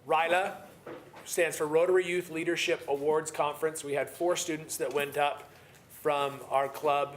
RYLA stands for Rotary Youth Leadership Awards Conference. We had 4 students that went up from our club.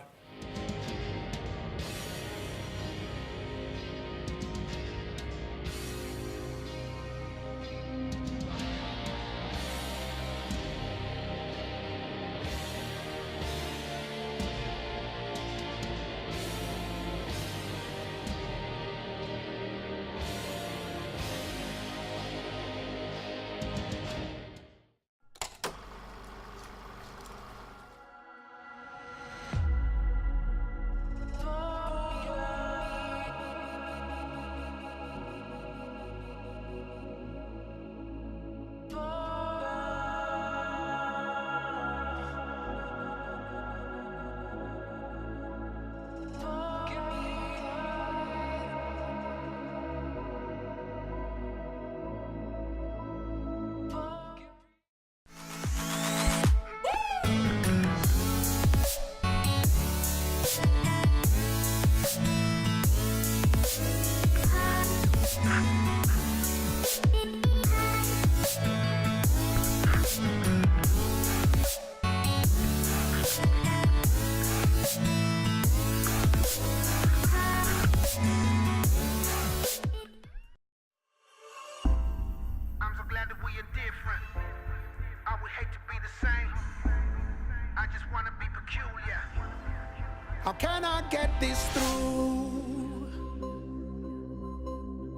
How can I get this through?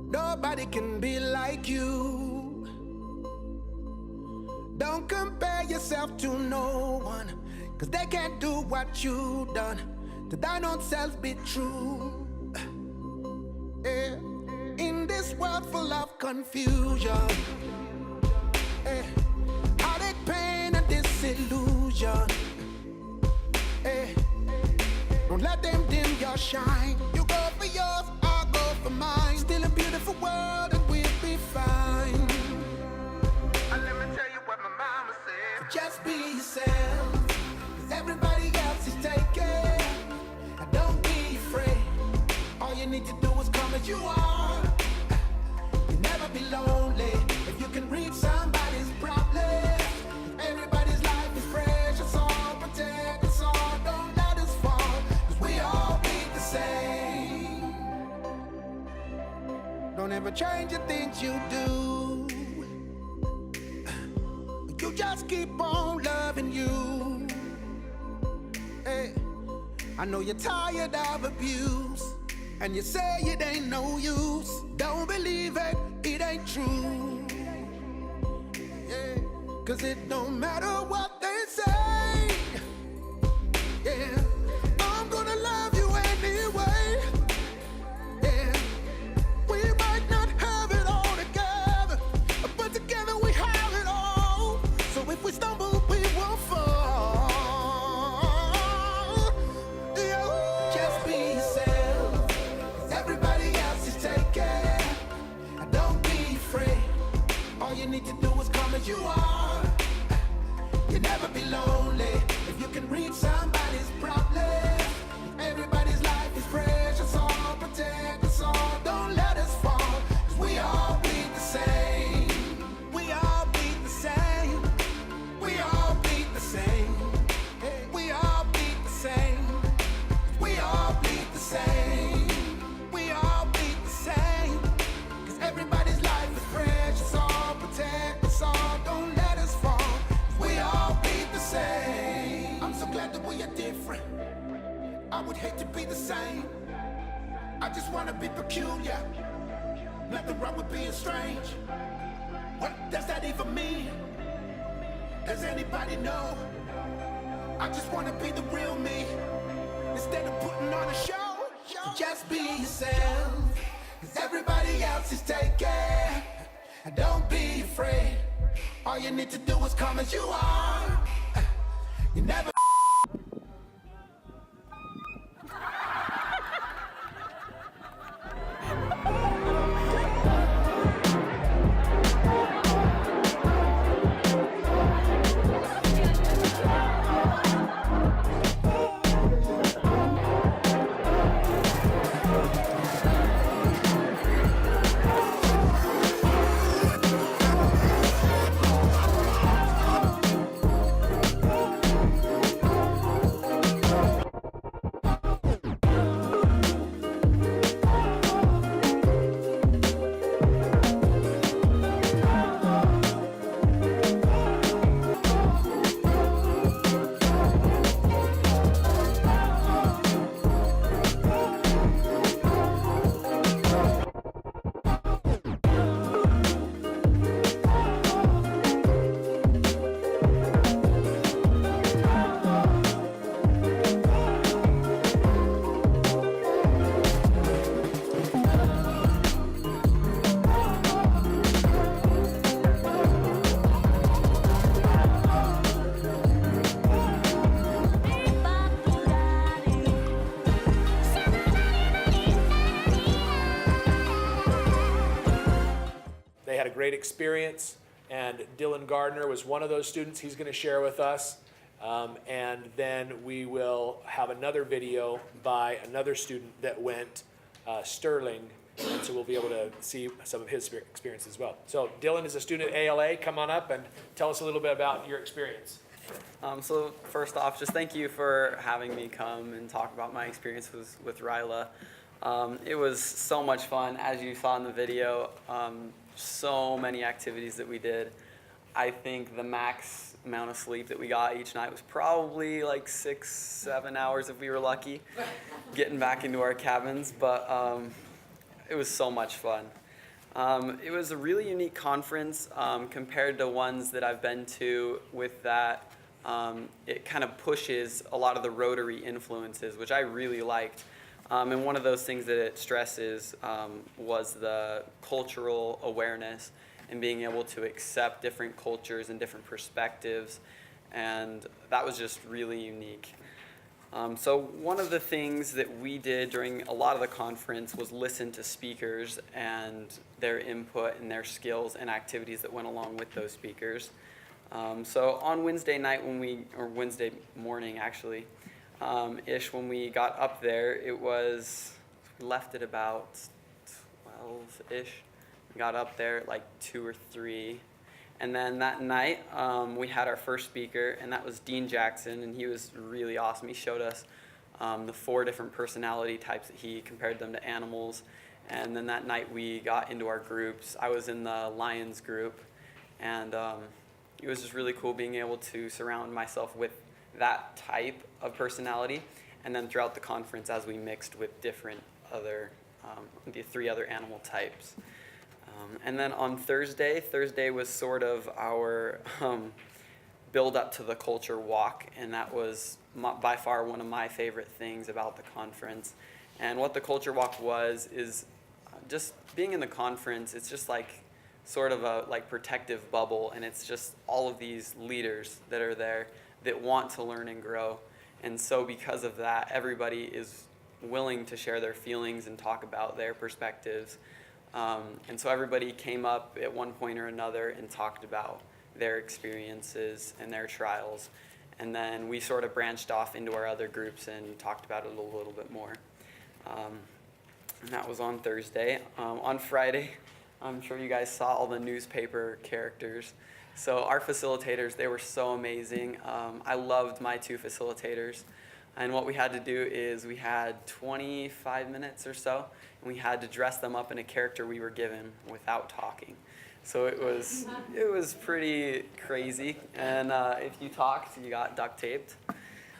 Nobody can be like you. Don't compare yourself to no one, 'cause they can't do what you done. To thine own self be true. Yeah. In this world full of confusion, heartache, pain and disillusion. Don't let them dim your shine. You go for yours, I'll go for mine. Still a beautiful world and we'll be fine. And let me tell you what my mama said. So just be yourself, 'cause everybody else is taken. And don't be afraid. All you need to do is come as you are. You'll never be lonely if you can read somebody's problem. Everybody's life is precious, all protect us all. Don't let us fall, 'cause we all bleed the same. Don't ever change the things you do. You just keep on loving you. Hey, I know you're tired of abuse, and you say it ain't no use. Don't believe it, it ain't true. Yeah, 'cause it don't matter what they say. Yeah, I'm gonna love you anyway. Yeah, we might not have it all together, but together we have it all. So if we stumble, we won't fall. Yeah. Just be yourself, 'cause everybody else is taken. And don't be afraid. All you need to do is come as you are. You'll never be lonely if you can read somebody's problem. Everybody's life is precious, all protect us all. Don't let us fall, 'cause we all bleed the same. We all bleed the same. We all bleed the same. We all bleed the same. We all bleed the same. We all bleed the same. 'Cause everybody's life is precious, all protect us all. Don't let us fall, 'cause we all bleed the same. I'm so glad that we are different. I would hate to be the same. I just wanna be peculiar. Nothing wrong with being strange. What does that even mean? Does anybody know? I just wanna be the real me, instead of putting on a show. So just be yourself, 'cause everybody else is taken. And don't be afraid. All you need to do is come as you are. You never. great experience, and Dylan Gardner was one of those students. He's going to share with us. And then we will have another video by another student that went, Sterling, and so we'll be able to see some of his experience as well. So Dylan is a student at ALA. Come on up and tell us a little bit about your experience. So first off, just thank you for having me come and talk about my experience with RYLA. It was so much fun, as you saw in the video. So many activities that we did. I think the max amount of sleep that we got each night was probably like 6-7 hours if we were lucky, getting back into our cabins, but it was so much fun. It was a really unique conference compared to ones that I've been to with that. It kind of pushes a lot of the Rotary influences, which I really liked. And one of those things that it stresses was the cultural awareness and being able to accept different cultures and different perspectives. And that was just really unique. So one of the things that we did during a lot of the conference was listen to speakers and their input and their skills and activities that went along with those speakers. So on Wednesday night or Wednesday morning actually, when we got up there, we left at about 12-ish. We got up there at like 2 or 3. And then that night, we had our first speaker, and that was Dean Jackson, and he was really awesome. He showed us the 4 different personality types that he compared them to animals. And then that night we got into our groups. I was in the Lions group, and it was just really cool being able to surround myself with that type of personality. And then throughout the conference, as we mixed with different the 3 other animal types. And then on Thursday was sort of our build up to the culture walk, and that was by far one of my favorite things about the conference. And what the culture walk is just being in the conference. It's just like sort of a protective bubble, and it's just all of these leaders that are there that want to learn and grow. And so because of that, everybody is willing to share their feelings and talk about their perspectives. And so everybody came up at one point or another and talked about their experiences and their trials. And then we sort of branched off into our other groups and talked about it a little bit more. And that was on Thursday. On Friday, I'm sure you guys saw all the newspaper characters. So our facilitators, they were so amazing. I loved my 2 facilitators. And what we had to do is we had 25 minutes or so, and we had to dress them up in a character we were given without talking. So it was pretty crazy. And if you talked, you got duct taped.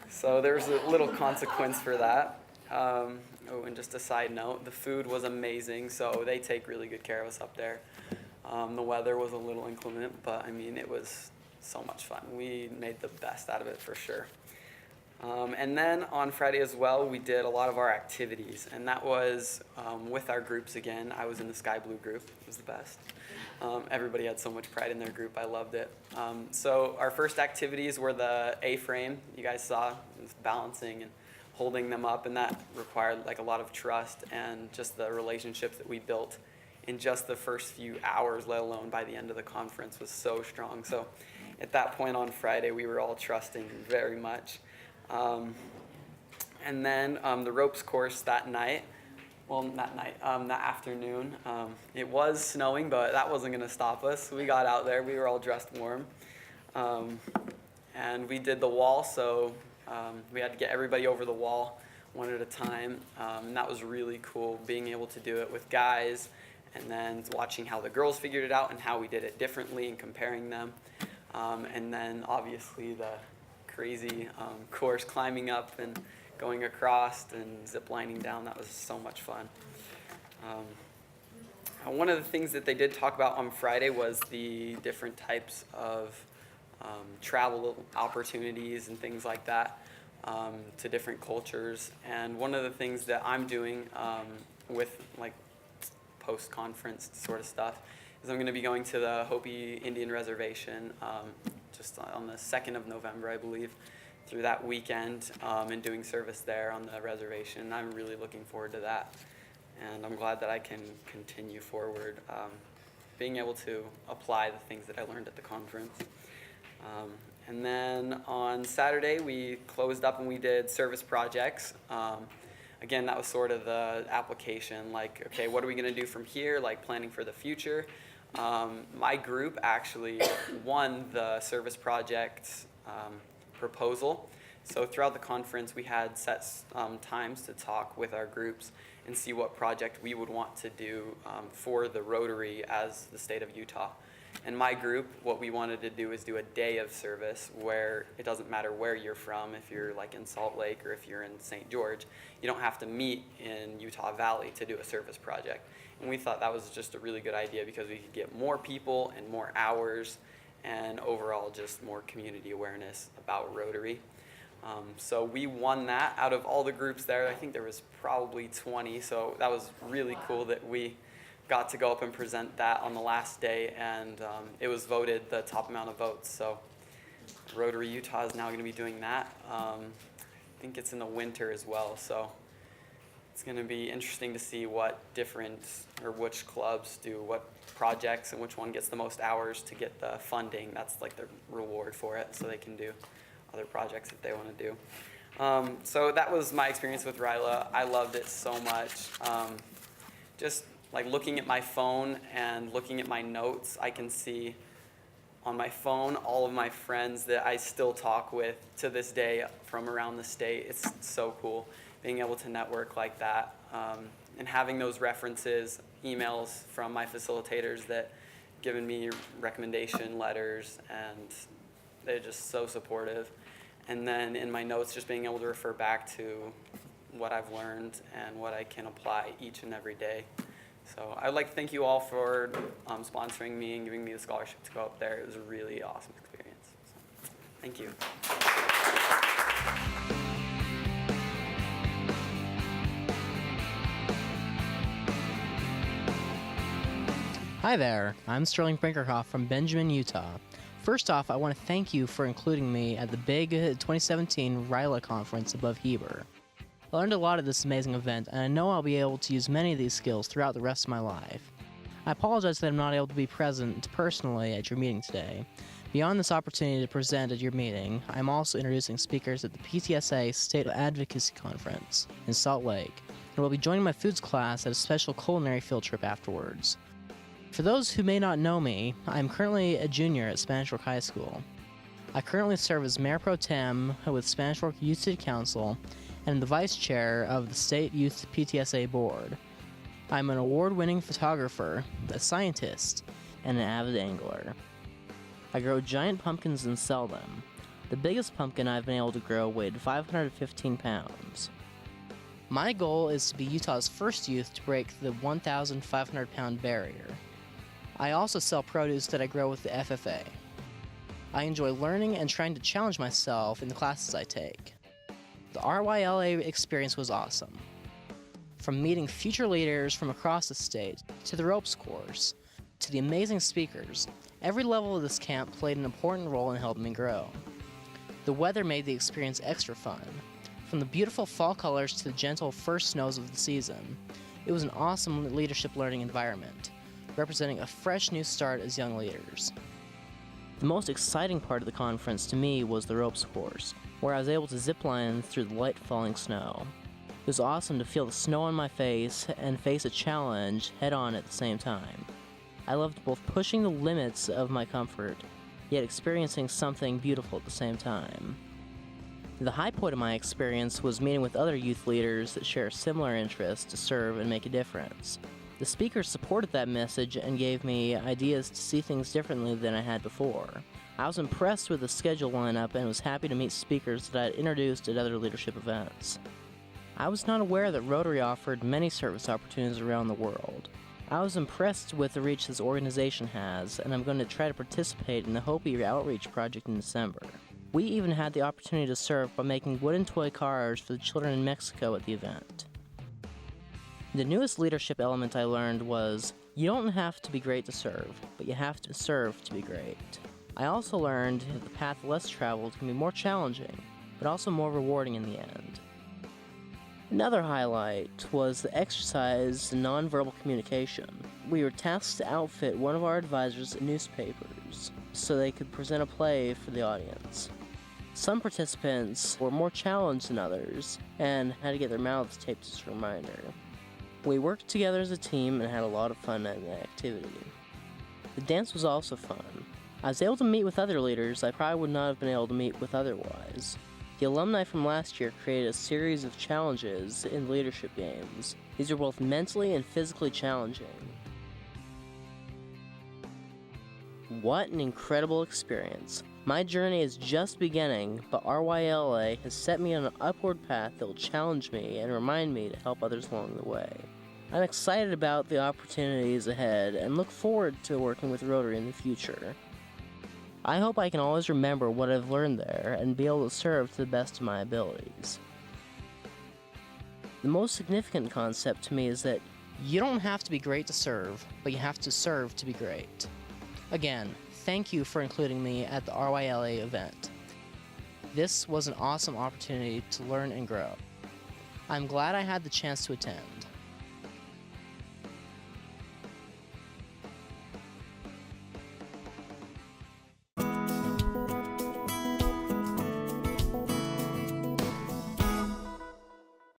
So there was a little consequence for that. And just a side note, the food was amazing, so they take really good care of us up there. The weather was a little inclement, but I mean, it was so much fun. We made the best out of it for sure. And then on Friday as well, we did a lot of our activities, and that was with our groups again. I was in the Sky Blue group. It was the best. Everybody had so much pride in their group. I loved it. So our first activities were the A-frame. You guys saw, it was balancing and holding them up, and that required a lot of trust, and just the relationships that we built in just the first few hours, let alone by the end of the conference, was so strong. So at that point on Friday, we were all trusting very much. And then the ropes course that afternoon, it was snowing, but that wasn't going to stop us. We got out there, we were all dressed warm, and we did the wall, so we had to get everybody over the wall one at a time, and that was really cool, being able to do it with guys, and then watching how the girls figured it out and how we did it differently and comparing them, and then obviously the crazy course, climbing up and going across and zip lining down. That was so much fun. One of the things that they did talk about on Friday was the different types of travel opportunities and things like that to different cultures. And one of the things that I'm doing with post-conference sort of stuff is I'm going to be going to the Hopi Indian Reservation just on the 2nd of November, I believe, through that weekend, and doing service there on the reservation. I'm really looking forward to that, and I'm glad that I can continue forward being able to apply the things that I learned at the conference. And then on Saturday, we closed up and we did service projects. Again, that was sort of the application, like, okay, what are we going to do from here, like planning for the future. My group actually won the service project proposal. So throughout the conference, we had set times to talk with our groups and see what project we would want to do for the Rotary as the state of Utah. And my group, what we wanted to do is do a day of service where it doesn't matter where you're from, if you're like in Salt Lake or if you're in St. George, you don't have to meet in Utah Valley to do a service project. And we thought that was just a really good idea because we could get more people and more hours and overall just more community awareness about Rotary. So we won that out of all the groups there. I think there was probably 20, so that was really cool that we got to go up and present that on the last day, and it was voted the top amount of votes. So Rotary Utah is now going to be doing that. I think it's in the winter as well, so it's going to be interesting to see what different or which clubs do what projects and which one gets the most hours to get the funding. That's like the reward for it, so they can do other projects that they want to do. So that was my experience with RYLA. I loved it so much. Just like looking at my phone and looking at my notes, I can see on my phone all of my friends that I still talk with to this day from around the state. It's so cool being able to network like that, and having those references, emails from my facilitators that given me recommendation letters, and they're just so supportive. And then in my notes, just being able to refer back to what I've learned and what I can apply each and every day. So I'd like to thank you all for sponsoring me and giving me the scholarship to go up there. It was a really awesome experience. So, thank you. Hi there, I'm Sterling Brinkerhoff from Benjamin, Utah. First off, I want to thank you for including me at the big 2017 RYLA conference above Heber. I learned a lot at this amazing event, and I know I'll be able to use many of these skills throughout the rest of my life. I apologize that I'm not able to be present personally at your meeting today. Beyond this opportunity to present at your meeting, I'm also introducing speakers at the PTSA State Advocacy Conference in Salt Lake, and will be joining my foods class at a special culinary field trip afterwards. For those who may not know me, I'm currently a junior at Spanish Fork High School. I currently serve as Mayor Pro Tem with Spanish Fork Youth City Council and the Vice Chair of the State Youth PTSA Board. I'm an award-winning photographer, a scientist, and an avid angler. I grow giant pumpkins and sell them. The biggest pumpkin I've been able to grow weighed 515 pounds. My goal is to be Utah's first youth to break the 1,500-pound barrier. I also sell produce that I grow with the FFA. I enjoy learning and trying to challenge myself in the classes I take. The RYLA experience was awesome. From meeting future leaders from across the state, to the ropes course, to the amazing speakers, every level of this camp played an important role in helping me grow. The weather made the experience extra fun. From the beautiful fall colors to the gentle first snows of the season, it was an awesome leadership learning environment, representing a fresh new start as young leaders. The most exciting part of the conference to me was the ropes course, where I was able to zip line through the light falling snow. It was awesome to feel the snow on my face and face a challenge head on at the same time. I loved both pushing the limits of my comfort, yet experiencing something beautiful at the same time. The high point of my experience was meeting with other youth leaders that share similar interests to serve and make a difference. The speakers supported that message and gave me ideas to see things differently than I had before. I was impressed with the schedule lineup and was happy to meet speakers that I had introduced at other leadership events. I was not aware that Rotary offered many service opportunities around the world. I was impressed with the reach this organization has, and I'm going to try to participate in the Hopi Outreach Project in December. We even had the opportunity to serve by making wooden toy cars for the children in Mexico at the event. The newest leadership element I learned was, you don't have to be great to serve, but you have to serve to be great. I also learned that the path less traveled can be more challenging, but also more rewarding in the end. Another highlight was the exercise in nonverbal communication. We were tasked to outfit one of our advisors in newspapers so they could present a play for the audience. Some participants were more challenged than others and had to get their mouths taped as a reminder. We worked together as a team and had a lot of fun in the activity. The dance was also fun. I was able to meet with other leaders I probably would not have been able to meet with otherwise. The alumni from last year created a series of challenges in leadership games. These are both mentally and physically challenging. What an incredible experience. My journey is just beginning, but RYLA has set me on an upward path that will challenge me and remind me to help others along the way. I'm excited about the opportunities ahead and look forward to working with Rotary in the future. I hope I can always remember what I've learned there and be able to serve to the best of my abilities. The most significant concept to me is that you don't have to be great to serve, but you have to serve to be great. Again, thank you for including me at the RYLA event. This was an awesome opportunity to learn and grow. I'm glad I had the chance to attend.